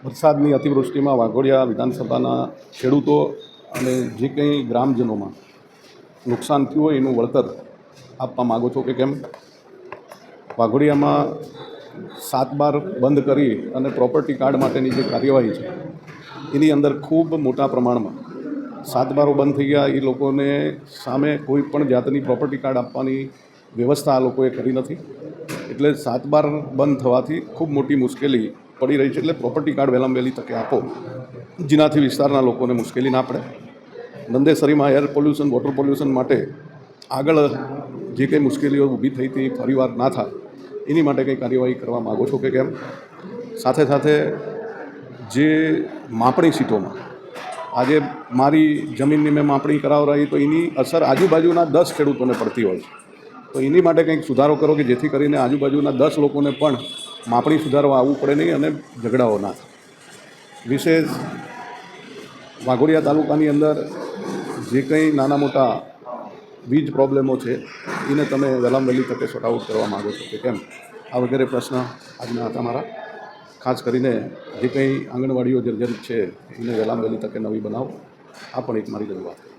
વરસાદની અતિવૃષ્ટિમાં વાઘોડિયા વિધાનસભાના ખેડૂતો અને જે કંઈ ગ્રામજનોમાં નુકસાન થયું હોય એનું વળતર આપવા માગો છો કે કેમ? વાઘોડિયામાં 7/12 બંધ કરી અને પ્રોપર્ટી કાર્ડ માટેની જે કાર્યવાહી છે એની અંદર ખૂબ મોટા પ્રમાણમાં 7/12 બંધ થઈ ગયા. એ લોકોને સામે કોઈ પણ જાતની પ્રોપર્ટી કાર્ડ આપવાની વ્યવસ્થા આ લોકોએ કરી નથી. એટલે 7/12 બંધ થવાથી ખૂબ મોટી મુશ્કેલી પડી રહી છે. એટલે પ્રોપર્ટી કાર્ડ વહેલામાં વહેલી તકે આપો, જેનાથી વિસ્તારના લોકોને મુશ્કેલી ના પડે. નંદેસરીમાં એર પોલ્યુશન, વોટર પોલ્યુશન માટે આગળ જે કંઈ મુશ્કેલીઓ ઊભી થઈ હતી ફરીવાર ના થાય એની માટે કંઈ કાર્યવાહી કરવા માગો છો કે કેમ? સાથે સાથે જે માપણી સીટોમાં આજે મારી જમીનની મેં માપણી કરાવરાવી તો એની અસર આજુબાજુના 10 ખેડૂતોને પડતી હોય છે. તો એની માટે કંઈક સુધારો કરો કે જેથી કરીને આજુબાજુના 10 લોકોને પણ માપણી સુધારવા આવવું પડે નહીં અને ઝઘડાઓ ના થાય. વિશેષ વાઘોડિયા તાલુકાની અંદર જે કંઈ નાના મોટા વીજ પ્રોબ્લેમો છે એને તમે વહેલામાં વહેલી તકે સોર્ટ આઉટ કરવા માગો છો કે કેમ? આ વગેરે પ્રશ્ન આજના હતા મારા. ખાસ કરીને જે કંઈ આંગણવાડીઓ જર્જરિત છે એને વહેલામાં વહેલી તકે નવી બનાવો, આ પણ એક મારી રજૂઆત છે.